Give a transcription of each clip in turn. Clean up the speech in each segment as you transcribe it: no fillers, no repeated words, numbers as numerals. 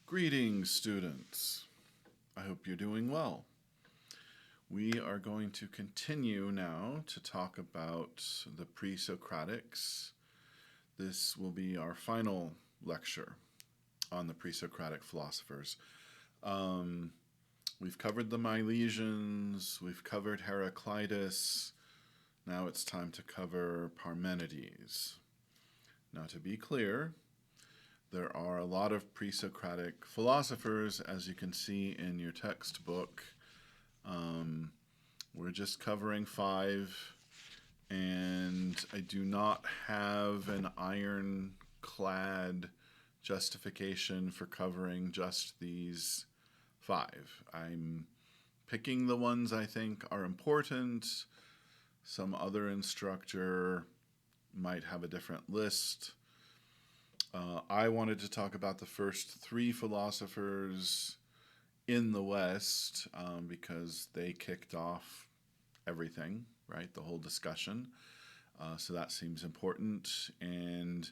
Greetings, students. I hope you're doing well. We are going to continue now to talk about the pre-Socratics. This will be our final lecture on the pre-Socratic philosophers. We've covered the Milesians, we've covered Heraclitus. Now it's time to cover Parmenides. Now, to be clear, there are a lot of pre-Socratic philosophers, as you can see in your textbook. We're just covering 5, and I do not have an ironclad justification for covering just these 5. I'm picking the ones I think are important. Some other instructor might have a different list. I wanted to talk about the first 3 philosophers in the West because they kicked off everything, right? The whole discussion. So that seems important, and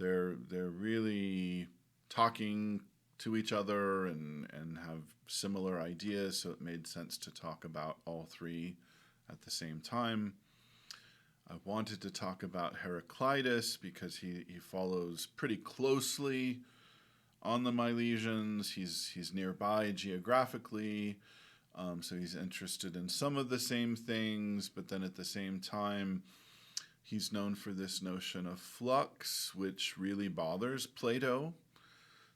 they're really talking to each other and have similar ideas, so it made sense to talk about all 3 at the same time. I wanted to talk about Heraclitus because he follows pretty closely on the Milesians. He's nearby geographically, so he's interested in some of the same things, but then at the same time, he's known for this notion of flux, which really bothers Plato.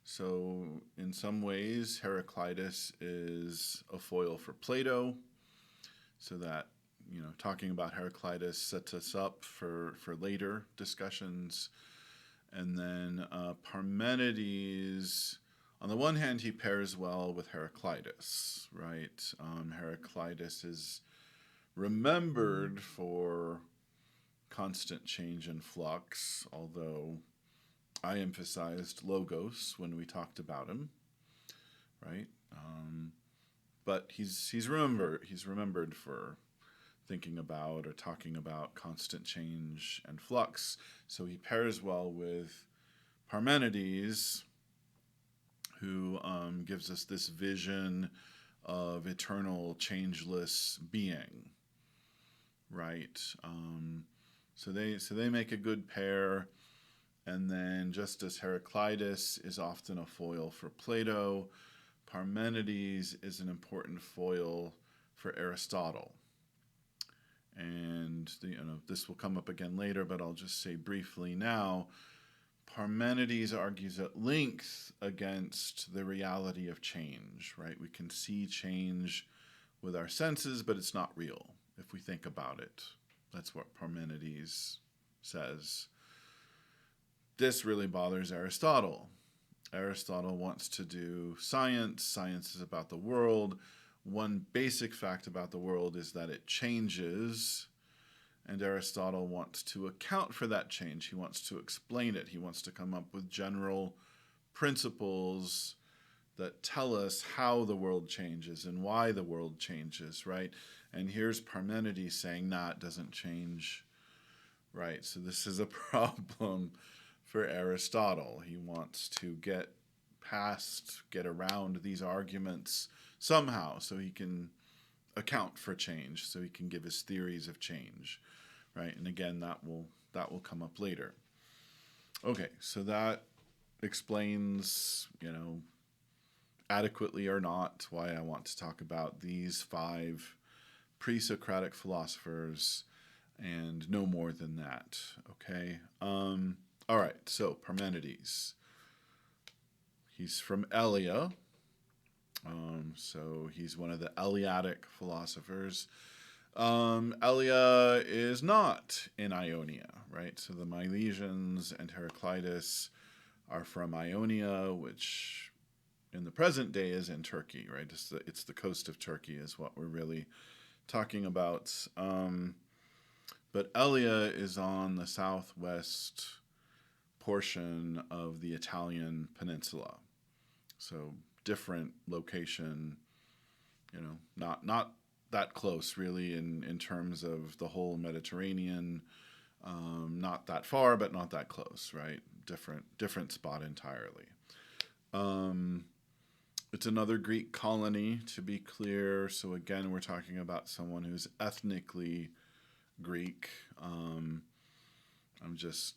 So in some ways, Heraclitus is a foil for Plato, so that talking about Heraclitus sets us up for later discussions. And then Parmenides, on the one hand, he pairs well with Heraclitus, right? Heraclitus is remembered for constant change and flux, although I emphasized logos when we talked about him, right? But he's remembered for thinking about or talking about constant change and flux. So he pairs well with Parmenides, who gives us this vision of eternal, changeless being, right? So they make a good pair. And then just as Heraclitus is often a foil for Plato, Parmenides is an important foil for Aristotle. And this will come up again later, but I'll just say briefly now, Parmenides argues at length against the reality of change, right? We can see change with our senses, but it's not real if we think about it. That's what Parmenides says. This really bothers Aristotle. Aristotle wants to do science. Science is about the world. One basic fact about the world is that it changes, and Aristotle wants to account for that change. He wants to explain it. He wants to come up with general principles that tell us how the world changes and why the world changes, right? And here's Parmenides saying, nah, it doesn't change, right? So this is a problem for Aristotle. He wants to get around these arguments somehow, so he can account for change, so he can give his theories of change, right? And again, that will come up later. Okay, so that explains, adequately or not, why I want to talk about these 5 pre-Socratic philosophers, and no more than that. Okay. All right. So Parmenides. He's from Elea. So he's one of the Eleatic philosophers. Elea is not in Ionia, right? So the Milesians and Heraclitus are from Ionia, which in the present day is in Turkey, right? It's the coast of Turkey is what we're really talking about. But Elea is on the southwest portion of the Italian peninsula. So different location, not that close really in terms of the whole Mediterranean. Not that far, but not that close, right? Different spot entirely. It's another Greek colony, to be clear. So again, we're talking about someone who's ethnically Greek. I'm just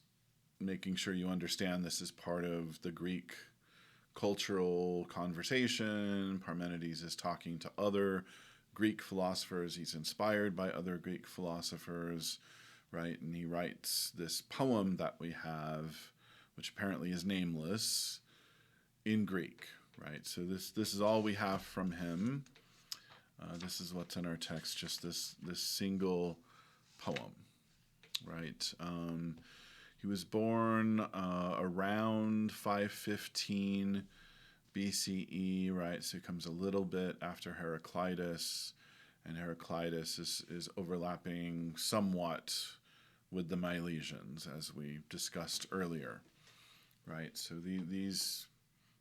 making sure you understand this is part of the Greek cultural conversation. Parmenides is talking to other Greek philosophers. He's inspired by other Greek philosophers, right? And he writes this poem that we have, which apparently is nameless, in Greek, right? So this is all we have from him. This is what's in our text, just this single poem, right? He was born around 515 BCE, right? So he comes a little bit after Heraclitus, and Heraclitus is overlapping somewhat with the Milesians, as we discussed earlier, right? So these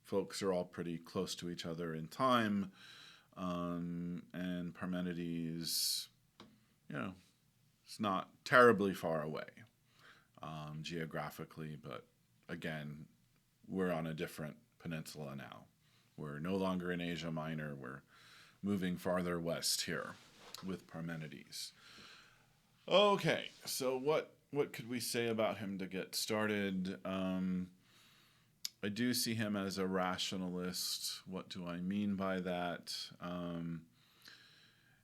folks are all pretty close to each other in time, and Parmenides, it's not terribly far away geographically, but again, we're on a different peninsula now. We're no longer in Asia Minor. We're moving farther west here with Parmenides. Okay, so what could we say about him to get started? I do see him as a rationalist. What do I mean by that?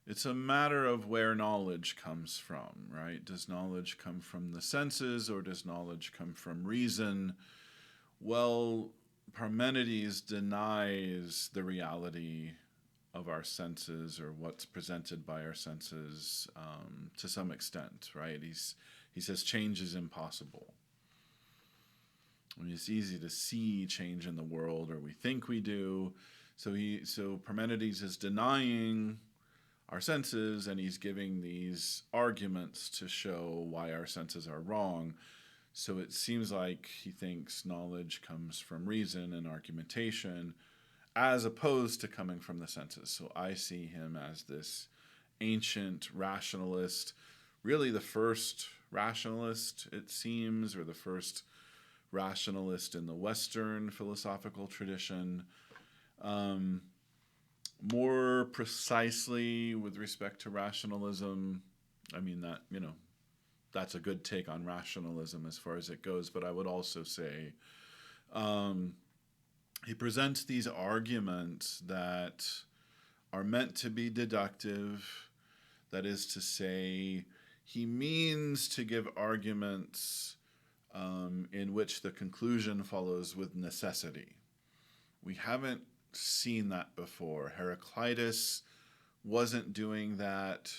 It's a matter of where knowledge comes from, right? Does knowledge come from the senses, or does knowledge come from reason? Well, Parmenides denies the reality of our senses, or what's presented by our senses, to some extent, right? He says change is impossible. I mean, it's easy to see change in the world, or we think we do. So Parmenides is denying our senses, and he's giving these arguments to show why our senses are wrong. So it seems like he thinks knowledge comes from reason and argumentation, as opposed to coming from the senses. So I see him as this ancient rationalist, really the first rationalist, it seems, or the first rationalist in the Western philosophical tradition. More precisely with respect to rationalism, I mean that's a good take on rationalism as far as it goes, but I would also say he presents these arguments that are meant to be deductive. That is to say, he means to give arguments in which the conclusion follows with necessity. We haven't seen that before. Heraclitus wasn't doing that.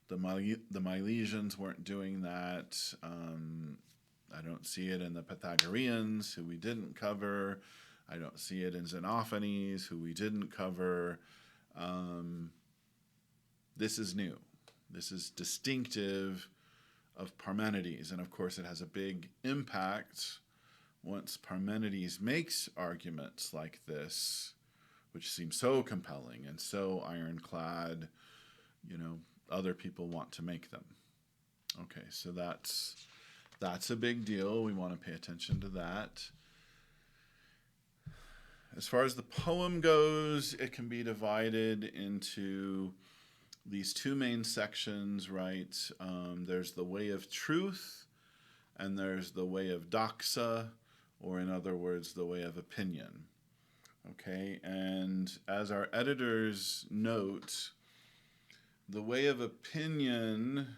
The Milesians weren't doing that. I don't see it in the Pythagoreans, who we didn't cover. I don't see it in Xenophanes, who we didn't cover. This is new. This is distinctive of Parmenides. And of course, it has a big impact once Parmenides makes arguments like this, which seem so compelling and so ironclad, other people want to make them. Okay, so that's a big deal. We want to pay attention to that. As far as the poem goes, it can be divided into these two main sections, right? There's the way of truth, and there's the way of doxa, or in other words, the way of opinion. Okay, and as our editors note, the way of opinion,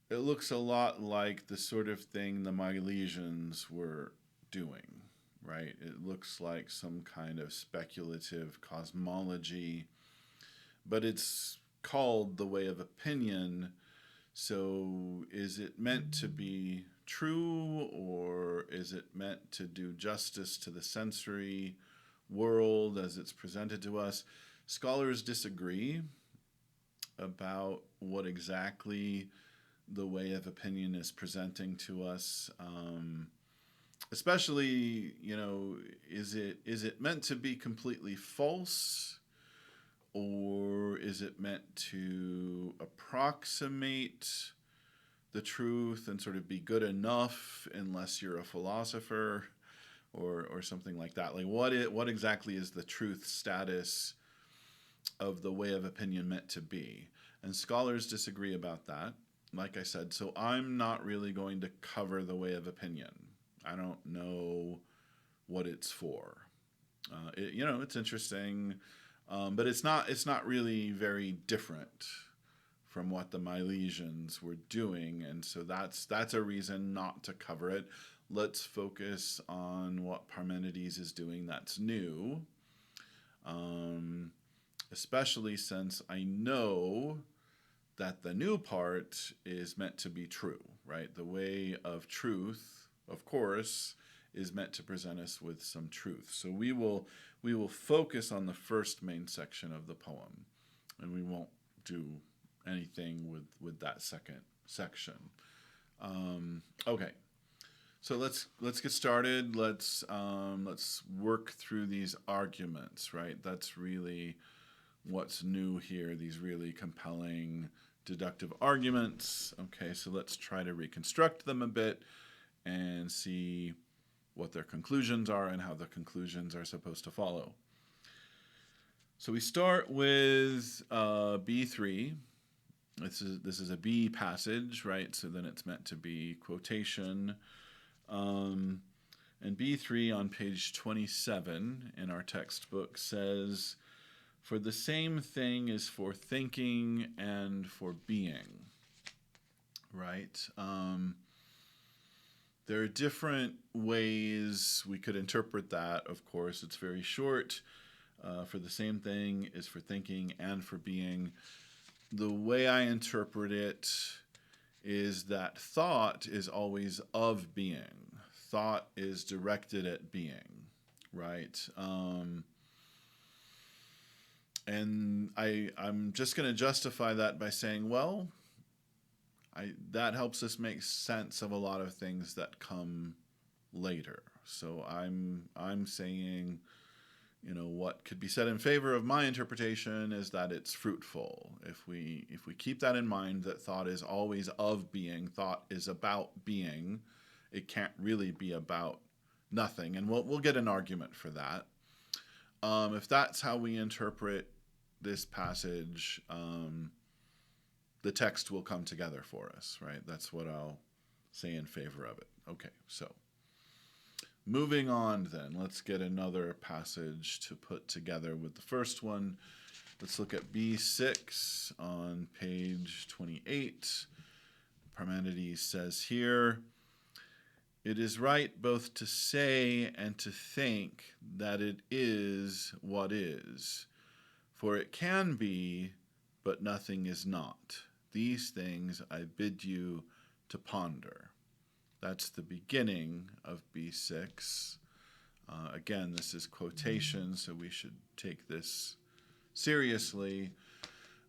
it looks a lot like the sort of thing the Milesians were doing, right? It looks like some kind of speculative cosmology, but it's called the way of opinion. So is it meant to be true, or is it meant to do justice to the sensory world as it's presented to us? Scholars disagree about what exactly the way of opinion is presenting to us. Especially, is it meant to be completely false, or is it meant to approximate the truth and sort of be good enough unless you're a philosopher? or something like that. Like what exactly is the truth status of the way of opinion meant to be? And scholars disagree about that, like I said. So I'm not really going to cover the way of opinion. I don't know what it's for. It's interesting, but it's not really very different from what the Milesians were doing, and so that's a reason not to cover it. Let's focus on what Parmenides is doing that's new, especially since I know that the new part is meant to be true, right? The way of truth, of course, is meant to present us with some truth. So we will focus on the first main section of the poem, and we won't do anything with that second section. Okay, so let's get started. Let's work through these arguments, right? That's really what's new here. These really compelling deductive arguments. Okay, so let's try to reconstruct them a bit and see what their conclusions are and how the conclusions are supposed to follow. So we start with B3. This is a B passage, right? So then it's meant to be quotation. And B3 on page 27 in our textbook says, "For the same thing is for thinking and for being," right? There are different ways we could interpret that, of course. It's very short. For the same thing is for thinking and for being. The way I interpret it is that thought is always of being. Thought is directed at being, right? And I'm just going to justify that by saying, well, that helps us make sense of a lot of things that come later. So I'm saying, what could be said in favor of my interpretation is that it's fruitful. If we keep that in mind, that thought is always of being, thought is about being, it can't really be about nothing. And we'll get an argument for that. If that's how we interpret this passage, the text will come together for us, right? That's what I'll say in favor of it. Okay, so moving on then, let's get another passage to put together with the first one. Let's look at B6 on page 28. Parmenides says here, "It is right both to say and to think that it is what is, for it can be, but nothing is not. These things I bid you to ponder." That's the beginning of B6. Again, this is quotation, so we should take this seriously.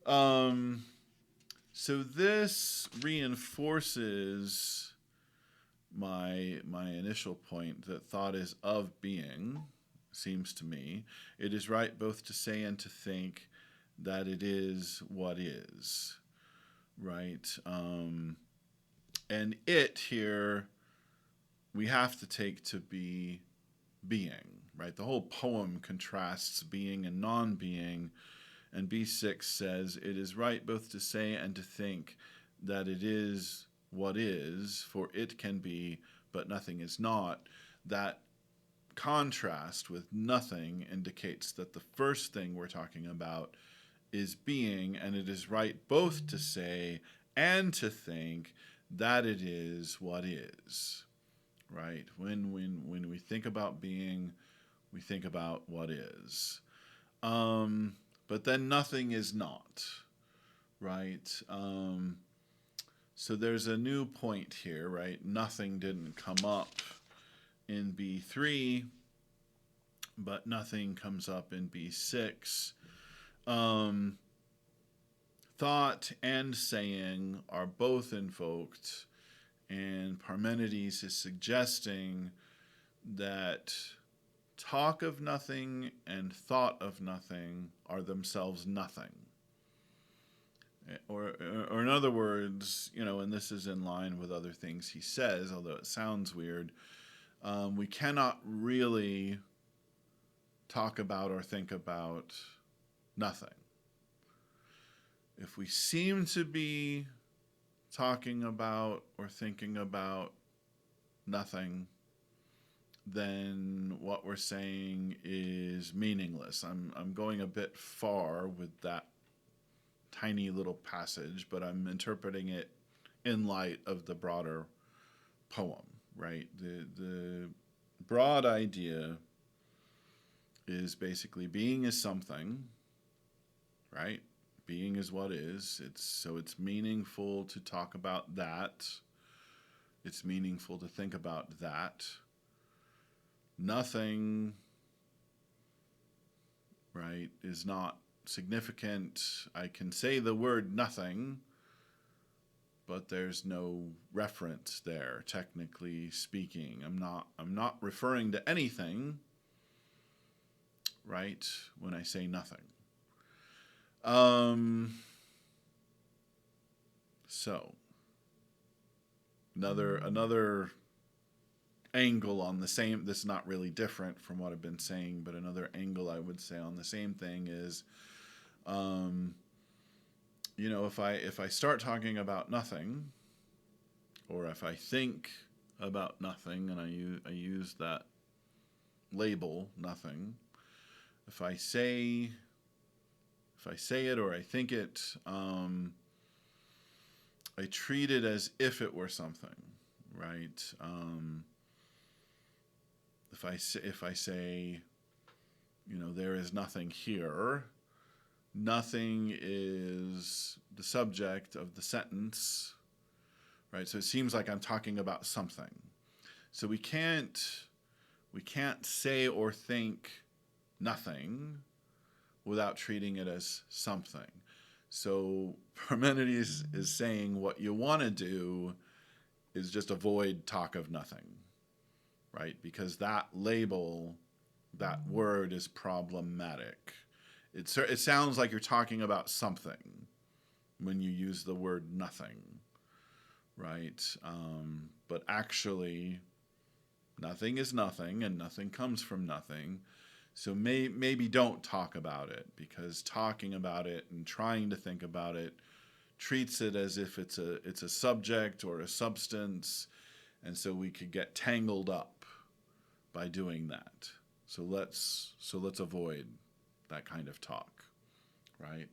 So this reinforces my initial point that thought is of being, seems to me. It is right both to say and to think that it is what is, right? And it here we have to take to be being, right? The whole poem contrasts being and non-being, and B6 says, "It is right both to say and to think that it is what is, for it can be, but nothing is not." That contrast with nothing indicates that the first thing we're talking about is being, and it is right both to say and to think that it is what is, right? When we think about being, we think about what is. But then nothing is not, right? So there's a new point here, right? Nothing didn't come up in B3, but nothing comes up in B6. Thought and saying are both invoked, and Parmenides is suggesting that talk of nothing and thought of nothing are themselves nothing. Or in other words, and this is in line with other things he says, although it sounds weird, we cannot really talk about or think about nothing. If we seem to be talking about or thinking about nothing, then what we're saying is meaningless. I'm going a bit far with that tiny little passage, but I'm interpreting it in light of the broader poem, right? The broad idea is basically being is something, right? Being is what is. It's meaningful to talk about that. It's meaningful to think about that. Nothing, right, is not significant. I can say the word nothing, but there's no reference there, technically speaking. I'm not referring to anything, right, when I say nothing. So another angle on the same, this is not really different from what I've been saying, but another angle I would say on the same thing is, if I start talking about nothing, or if I think about nothing, and I use that label, nothing, if I say it or I think it, I treat it as if it were something, right? If I say, there is nothing here, nothing is the subject of the sentence, right? So it seems like I'm talking about something. So we can't say or think nothing without treating it as something. So Parmenides is saying what you want to do is just avoid talk of nothing, right? Because that label, that word is problematic. It sounds like you're talking about something when you use the word nothing, right? But actually, nothing is nothing, and nothing comes from nothing. So maybe don't talk about it, because talking about it and trying to think about it treats it as if it's a subject or a substance, and so we could get tangled up by doing that. So let's avoid that kind of talk, right?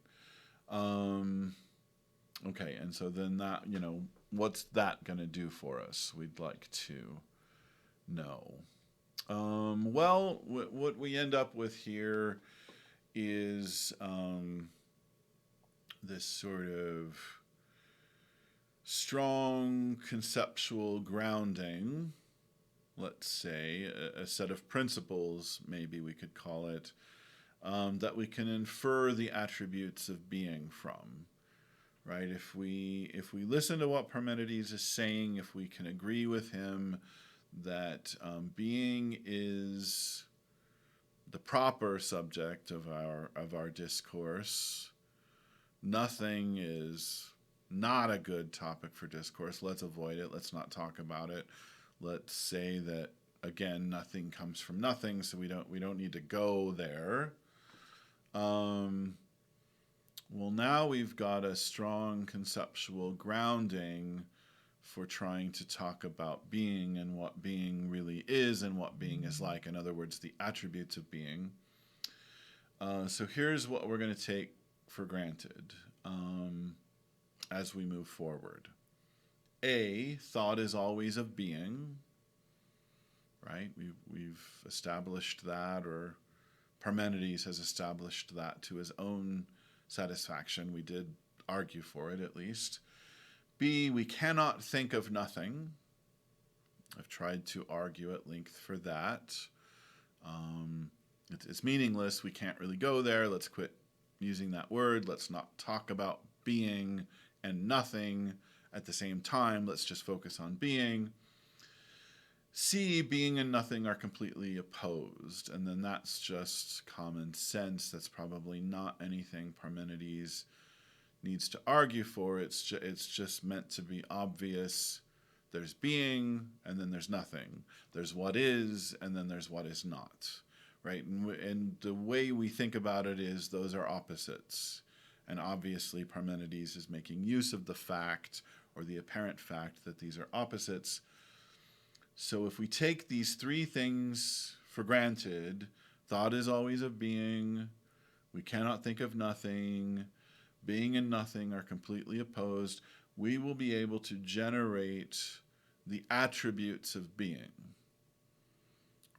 Okay, and so then that, what's that going to do for us? We'd like to know. Well, what we end up with here is this sort of strong conceptual grounding, let's say, a set of principles, maybe we could call it, that we can infer the attributes of being from, right? If we listen to what Parmenides is saying, if we can agree with him that being is the proper subject of our discourse, nothing is not a good topic for discourse. Let's avoid it. Let's not talk about it. Let's say that, again, nothing comes from nothing, so we don't need to go there. Well, now we've got a strong conceptual grounding for trying to talk about being and what being really is and what being is like. In other words, the attributes of being. So here's what we're going to take for granted as we move forward. A, thought is always of being, right? We've established that, or Parmenides has established that to his own satisfaction. We did argue for it, at least. B, we cannot think of nothing. I've tried to argue at length for that. It's meaningless. We can't really go there. Let's quit using that word. Let's not talk about being and nothing at the same time. Let's just focus on being. C, being and nothing are completely opposed. And then that's just common sense. That's probably not anything Parmenides needs to argue for. It's just meant to be obvious There's being, and then there's nothing. There's what is, and then there's what is not, right? And the way we think about it is those are opposites. And obviously Parmenides is making use of the fact, or the apparent fact, that these are opposites. So if we take these three things for granted, thought is always of being, we cannot think of nothing, being and nothing are completely opposed, we will be able to generate the attributes of being,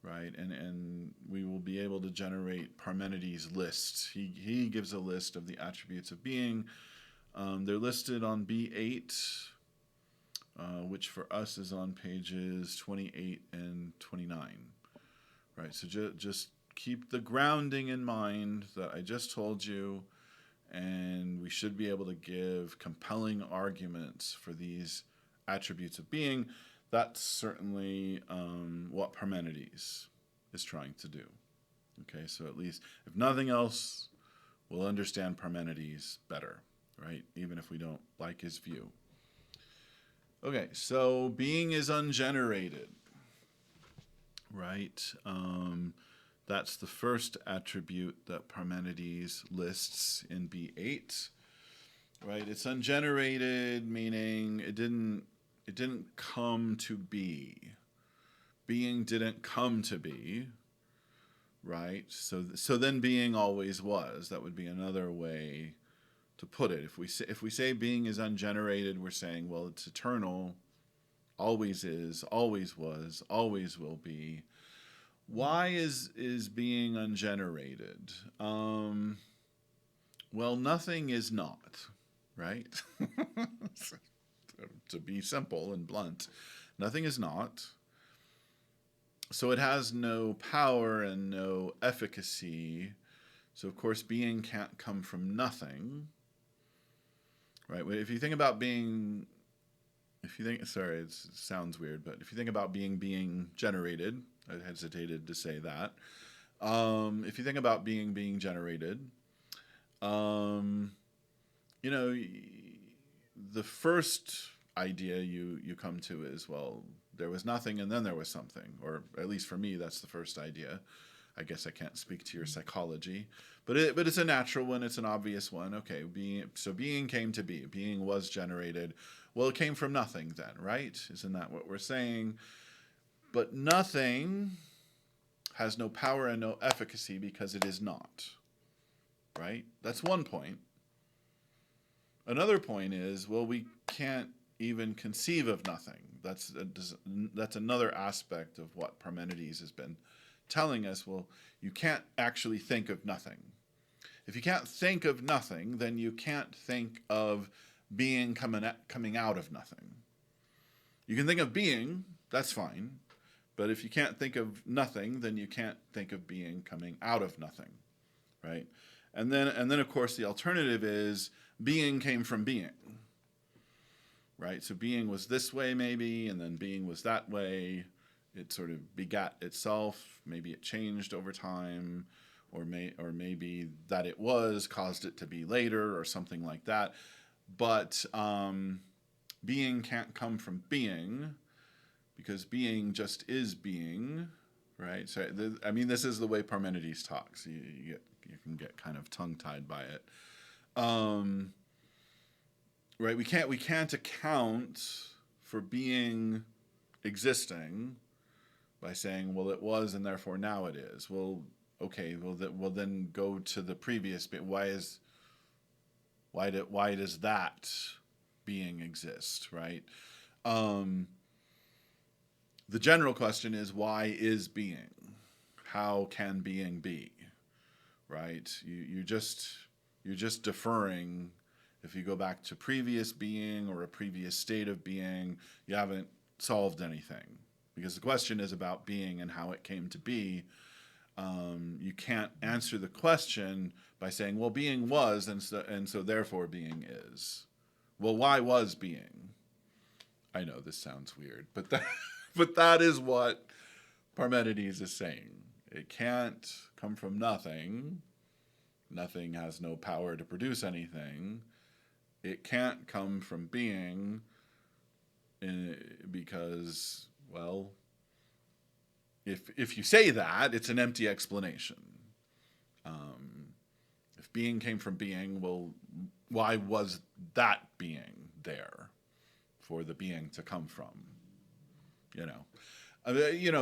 right? And we will be able to generate Parmenides' lists. He gives a list of the attributes of being. They're listed on B8, which for us is on pages 28 and 29, right? So just keep the grounding in mind that I just told you, and we should be able to give compelling arguments for these attributes of being. That's certainly what Parmenides is trying to do. Okay, so at least, if nothing else, we'll understand Parmenides better, right? Even if we don't like his view. Okay, so being is ungenerated, right? That's the first attribute that Parmenides lists in B8, right? It's ungenerated, meaning it didn't come to be. Being didn't come to be, right? So then being always was. That would be another way to put it. If we say being is ungenerated, we're saying, well, it's eternal, always is, always was, always will be. Why is being ungenerated? Well, nothing is not, right? To be simple and blunt, nothing is not. So it has no power and no efficacy. So, of course, being can't come from nothing, right? If you think about being, sorry, it sounds weird, but if you think about being generated, I hesitated to say that. If you think about being generated, the first idea you come to is, well, there was nothing and then there was something, or at least for me, that's the first idea. I guess I can't speak to your psychology, but it's a natural one. It's an obvious one. Okay, being came to be. Being was generated. Well, it came from nothing then, right? Isn't that what we're saying? But nothing has no power and no efficacy because it is not, right? That's one point. Another point is, well, we can't even conceive of nothing. That's another aspect of what Parmenides has been telling us. Well, you can't actually think of nothing. If you can't think of nothing, then you can't think of being coming out of nothing. You can think of being, that's fine. But if you can't think of nothing, then you can't think of being coming out of nothing, right? And then of course the alternative is being came from being, right? So being was this way maybe, and then being was that way. It sort of begat itself. Maybe it changed over time, or maybe that it was caused it to be later, or something like that. But being can't come from being, because being just is being, right? So this is the way Parmenides talks. You can get kind of tongue-tied by it, right? We can't account for being existing by saying, well, it was and therefore now it is. Well, okay, well then go to the previous bit. Why does that being exist, right? The general question is, why is being? How can being be? Right? You're just deferring. If you go back to previous being or a previous state of being, you haven't solved anything, because the question is about being and how it came to be. You can't answer the question by saying, well, being was, and so therefore being is. Well, why was being? I know this sounds weird, but that is what Parmenides is saying. It can't come from nothing. Nothing has no power to produce anything. It can't come from being. because, well, if you say that, it's an empty explanation. If being came from being, well, why was that being there for the being to come from?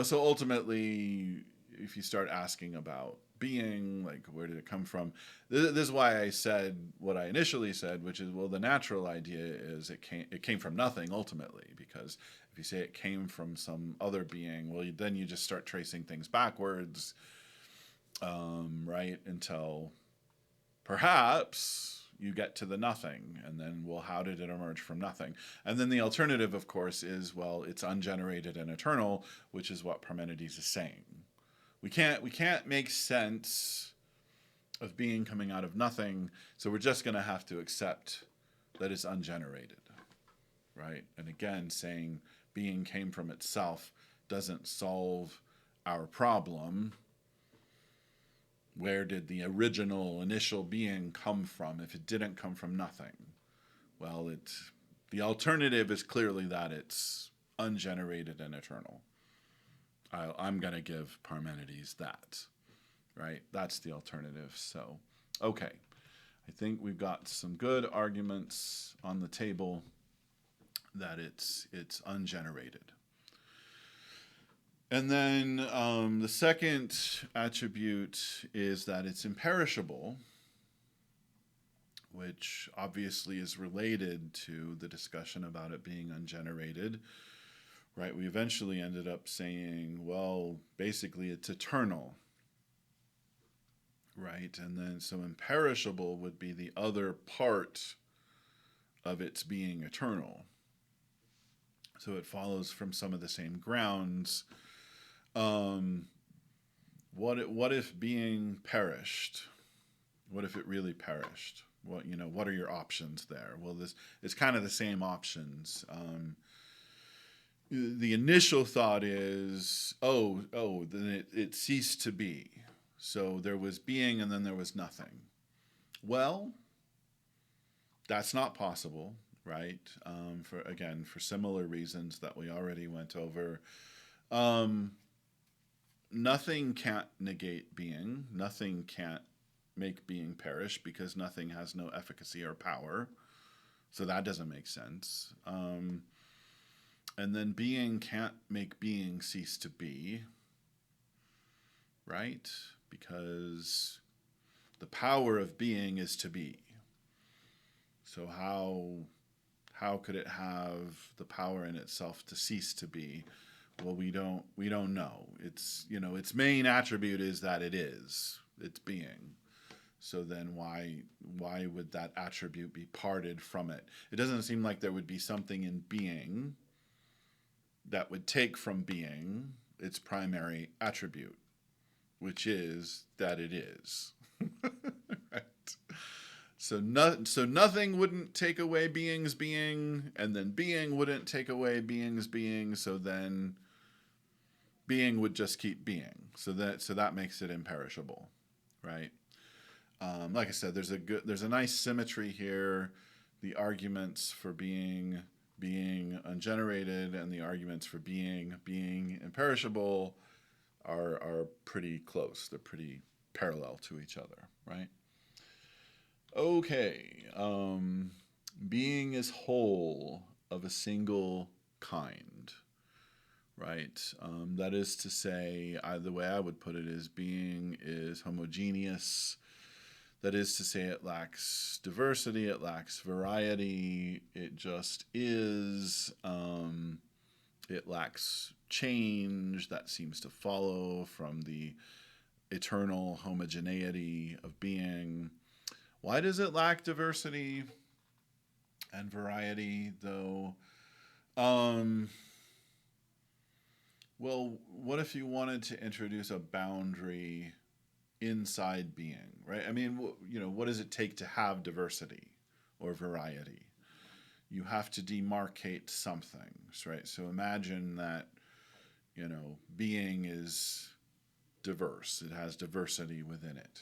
So ultimately, if you start asking about being, like, where did it come from? This is why I said what I initially said, which is, well, the natural idea is it came from nothing ultimately, because if you say it came from some other being, well, then you just start tracing things backwards, right, until perhaps you get to the nothing, and then, well, how did it emerge from nothing? And then the alternative, of course, is, well, it's ungenerated and eternal, which is what Parmenides is saying. We can't make sense of being coming out of nothing, so we're just going to have to accept that it's ungenerated, right? And again, saying being came from itself doesn't solve our problem. Where did the original initial being come from if it didn't come from nothing? Well, the alternative is clearly that it's ungenerated and eternal. I'm going to give Parmenides that, right? That's the alternative. So, okay. I think we've got some good arguments on the table that it's ungenerated. And then the second attribute is that it's imperishable, which obviously is related to the discussion about it being ungenerated, right? We eventually ended up saying, well, basically it's eternal, right? And then so imperishable would be the other part of its being eternal. So it follows from some of the same grounds. What if being perished? What if it really perished? What are your options there? Well, it's kind of the same options. The initial thought is, then it ceased to be. So there was being and then there was nothing. Well, that's not possible, right? For similar reasons that we already went over. Nothing can't negate being. Nothing can't make being perish because nothing has no efficacy or power. So that doesn't make sense. And then being can't make being cease to be, right? Because the power of being is to be. So how could it have the power in itself to cease to be? Well, we don't know. Its main attribute is that it's being. So then why would that attribute be parted from it? It doesn't seem like there would be something in being that would take from being its primary attribute, which is that it is. Right? So nothing wouldn't take away being's being, and then being wouldn't take away being's being, so then being would just keep being. So that makes it imperishable, right? Like I said, there's a nice symmetry here. The arguments for being ungenerated and the arguments for being imperishable are pretty close. They're pretty parallel to each other, right? Okay. Being is whole of a single kind, right? That is to say, the way I would put it is being is homogeneous. That is to say, it lacks diversity, it lacks variety, it just is. It lacks change. That seems to follow from the eternal homogeneity of being. Why does it lack diversity and variety, though? Well, what if you wanted to introduce a boundary inside being, right? I mean, what does it take to have diversity or variety? You have to demarcate something, right? So imagine that, being is diverse. It has diversity within it.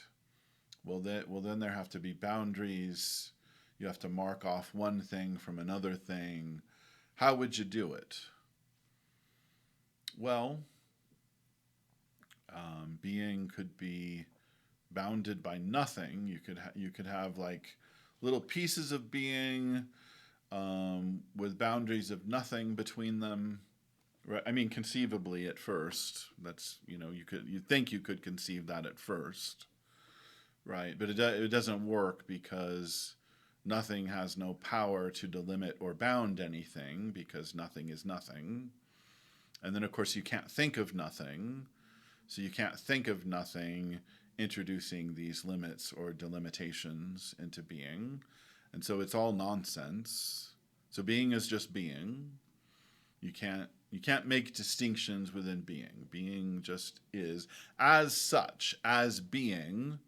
Well, then there have to be boundaries. You have to mark off one thing from another thing. How would you do it? Well, being could be bounded by nothing. You could have like little pieces of being with boundaries of nothing between them. Right? I mean, conceivably at first, that's you think you could conceive that at first, right? But it doesn't work because nothing has no power to delimit or bound anything because nothing is nothing. And then of course you can't think of nothing, so you can't think of nothing introducing these limits or delimitations into being. And so it's all nonsense. So being is just being. You can't make distinctions within being. Being just is. As such, as being,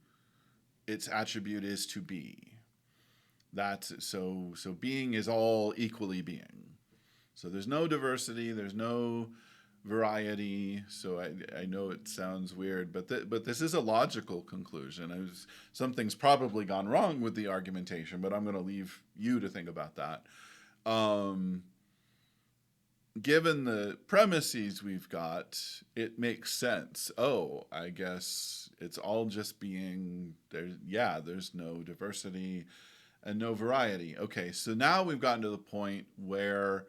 its attribute is to be. That's so being is all equally being. So there's no diversity, there's no variety. So I know it sounds weird, but this is a logical conclusion. Something's probably gone wrong with the argumentation, but I'm going to leave you to think about that. Given the premises we've got, it makes sense. Oh, I guess it's all just being there. Yeah, there's no diversity and no variety. Okay, so now we've gotten to the point where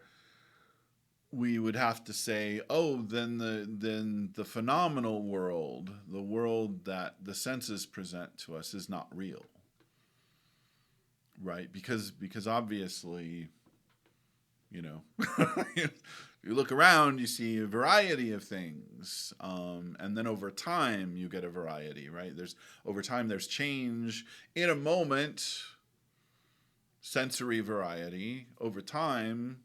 we would have to say, oh, then the phenomenal world, the world that the senses present to us, is not real, right? Because obviously, you look around, you see a variety of things, and then over time you get a variety, right? Over time there's change. In a moment, sensory variety. Over time,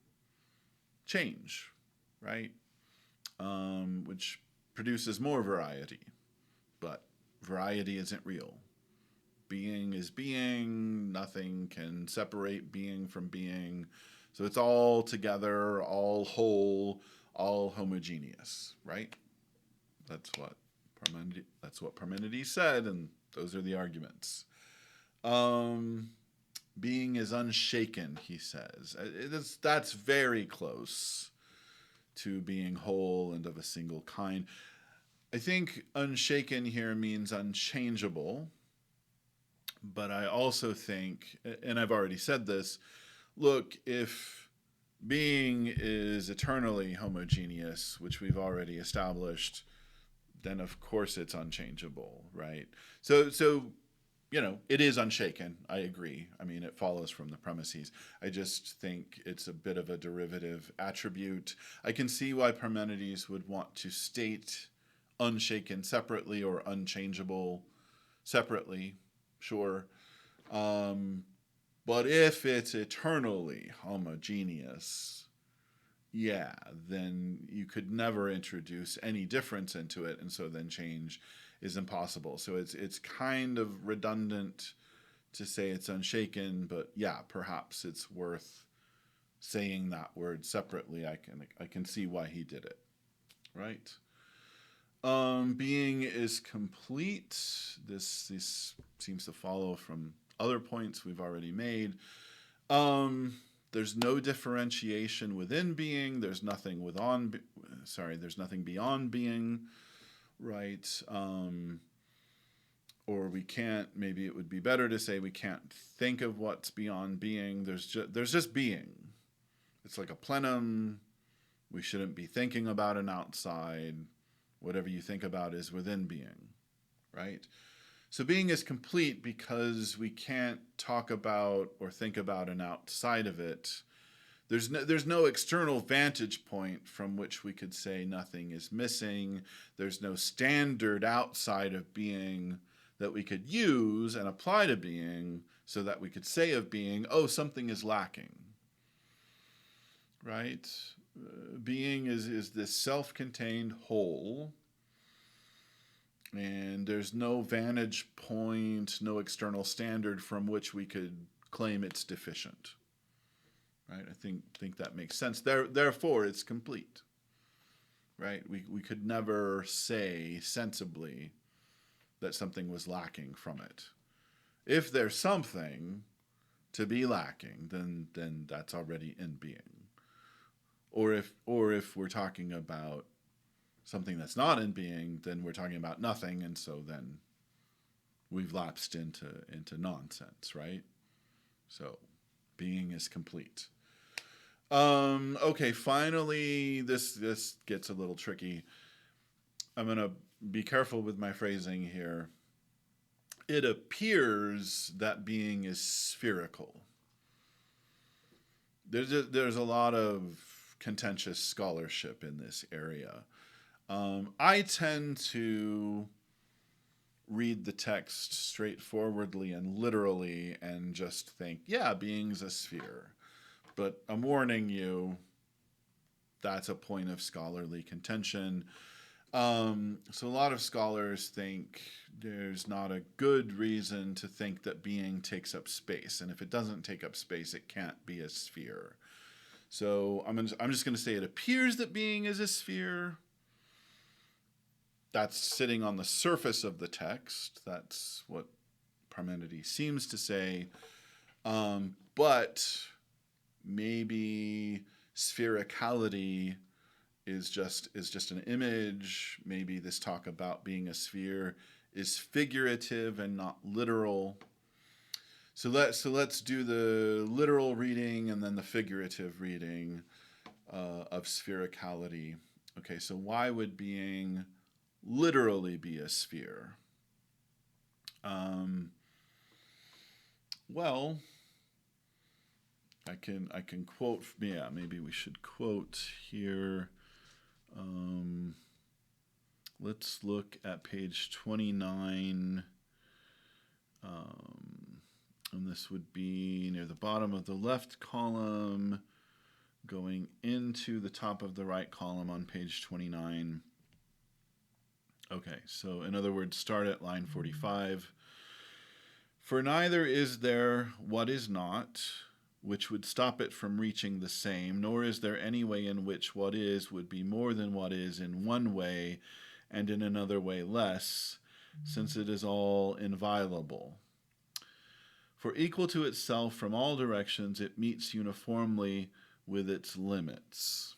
change, right? Which produces more variety, but variety isn't real. Being is being. Nothing can separate being from being. So it's all together, all whole, all homogeneous, right? That's what Parmenides said, and those are the arguments. Being is unshaken, he says. That's very close to being whole and of a single kind. I think unshaken here means unchangeable, but I also think, and I've already said this, look, if being is eternally homogeneous, which we've already established, then of course it's unchangeable, right? So it is unshaken. I agree. I mean, it follows from the premises. I just think it's a bit of a derivative attribute. I can see why Parmenides would want to state unshaken separately or unchangeable separately, sure. But if it's eternally homogeneous, yeah, then you could never introduce any difference into it, and so then change is impossible. So it's kind of redundant to say it's unshaken, but yeah, perhaps it's worth saying that word separately. I can see why he did it, right? Being is complete. This seems to follow from other points we've already made. There's no differentiation within being. There's nothing there's nothing beyond being, right? Or we can't. Maybe it would be better to say we can't think of what's beyond being. There's just being. It's like a plenum. We shouldn't be thinking about an outside. Whatever you think about is within being, right? So being is complete because we can't talk about or think about an outside of it. There's no external vantage point from which we could say nothing is missing. There's no standard outside of being that we could use and apply to being so that we could say of being, oh, something is lacking, right? Being is this self-contained whole, and there's no vantage point, no external standard from which we could claim it's deficient, right? I think that makes sense. Therefore, it's complete, right? We could never say sensibly that something was lacking from it. If there's something to be lacking, then that's already in being. or if we're talking about something that's not in being, then we're talking about nothing, and so then we've lapsed into nonsense, right? So being is complete. Okay, finally, this gets a little tricky. I'm gonna be careful with my phrasing here. It appears that being is spherical. There's a lot of contentious scholarship in this area. I tend to read the text straightforwardly and literally and just think, yeah, being's a sphere. But I'm warning you, that's a point of scholarly contention. So a lot of scholars think there's not a good reason to think that being takes up space. And if it doesn't take up space, it can't be a sphere. So I'm just going to say it appears that being is a sphere. That's sitting on the surface of the text. That's what Parmenides seems to say. But maybe sphericality is just an image. Maybe this talk about being a sphere is figurative and not literal. So let's do the literal reading and then the figurative reading of sphericality. Okay, so why would being literally be a sphere? Well, I can quote. Yeah, maybe we should quote here. Let's look at page 29. And this would be near the bottom of the left column, going into the top of the right column on page 29. Okay, so in other words, start at line 45. For neither is there what is not, which would stop it from reaching the same, nor is there any way in which what is would be more than what is in one way, and in another way less, since it is all inviolable. For equal to itself from all directions, it meets uniformly with its limits.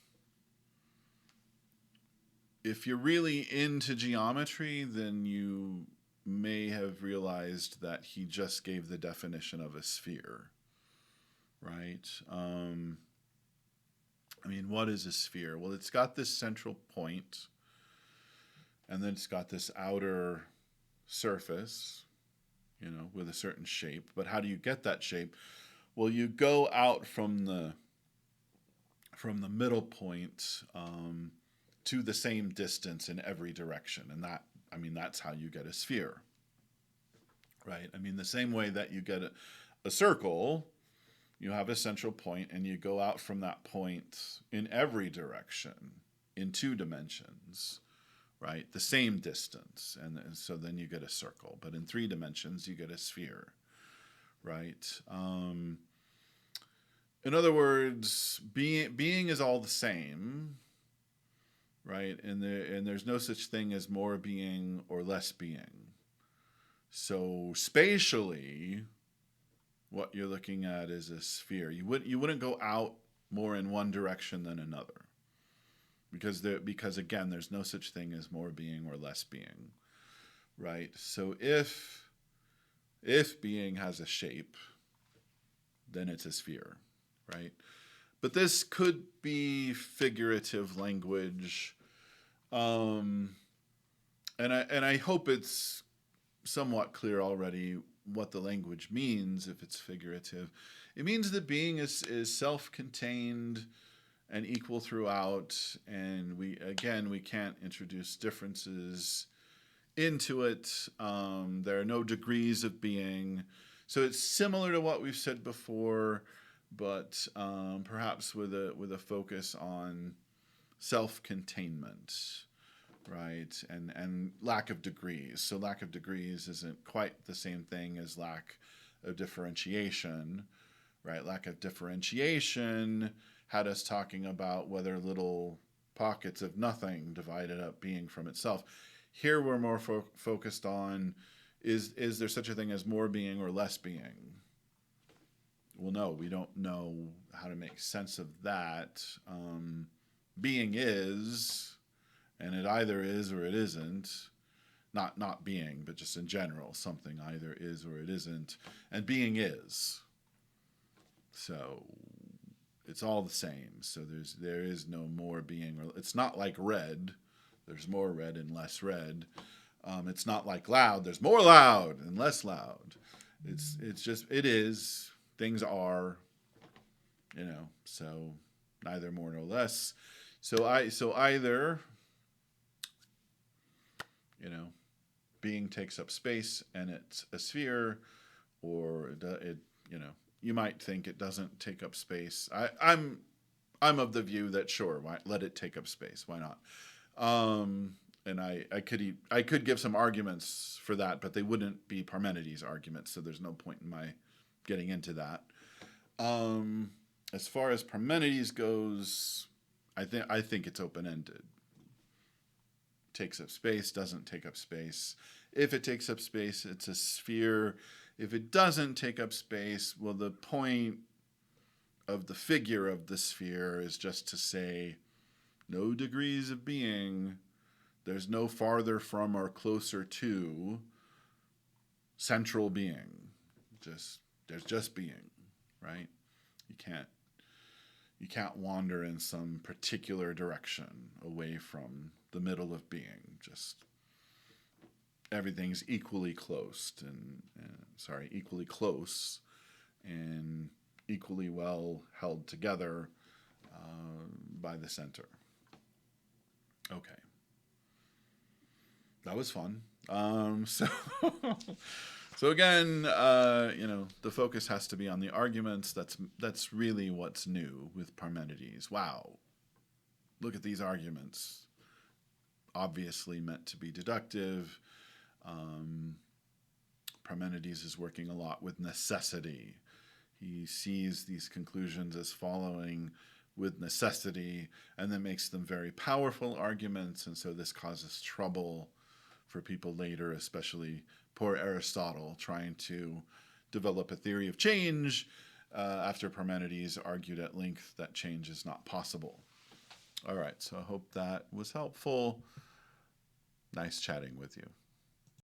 If you're really into geometry, then you may have realized that he just gave the definition of a sphere, right? I mean, what is a sphere? Well, it's got this central point, and then it's got this outer surface, with a certain shape. But how do you get that shape? Well, you go out from the middle point to the same distance in every direction, and that's how you get a sphere, right? I mean, the same way that you get a circle, you have a central point, and you go out from that point in every direction in 2 dimensions. Right, the same distance, and so then you get a circle. But in 3 dimensions, you get a sphere, right? In other words, being is all the same, right? And there's no such thing as more being or less being. So spatially, what you're looking at is a sphere. You wouldn't go out more in one direction than another. Because again, there's no such thing as more being or less being, right? So if being has a shape, then it's a sphere, right? But this could be figurative language, and I hope it's somewhat clear already what the language means if it's figurative. It means that being is self-contained and equal throughout, and we can't introduce differences into it. There are no degrees of being, so it's similar to what we've said before, but perhaps with a focus on self-containment, right, and lack of degrees. So lack of degrees isn't quite the same thing as lack of differentiation, right? Lack of differentiation had us talking about whether little pockets of nothing divided up being from itself. Here we're more focused on is there such a thing as more being or less being, well, no, we don't know how to make sense of that. Being is, and it either is or it isn't. Not being, but just in general, something either is or it isn't. And being is. So it's all the same. So there is no more being. It's not like red. There's more red and less red. It's not like loud. There's more loud and less loud. It's just it is. Things are. So neither more nor less. So either being takes up space and it's a sphere, or it you might think it doesn't take up space. I'm of the view that sure, let it take up space. Why not? And I could give some arguments for that, but they wouldn't be Parmenides arguments, so there's no point in my getting into that. As far as Parmenides goes, I think it's open ended. Takes up space, doesn't take up space. If it takes up space, it's a sphere. If it doesn't take up space, well, the point of the figure of the sphere is just to say no degrees of being. There's no farther from or closer to central being. There's just being, right? You can't wander in some particular direction away from the middle of being. Just everything's equally close and equally well held together by the center. Okay, that was fun. So again, the focus has to be on the arguments. That's really what's new with Parmenides. Wow, look at these arguments. Obviously meant to be deductive. Parmenides is working a lot with necessity. He sees these conclusions as following with necessity and then makes them very powerful arguments, and so this causes trouble for people later, especially poor Aristotle, trying to develop a theory of change after Parmenides argued at length that change is not possible. All right, so I hope that was helpful. Nice chatting with you.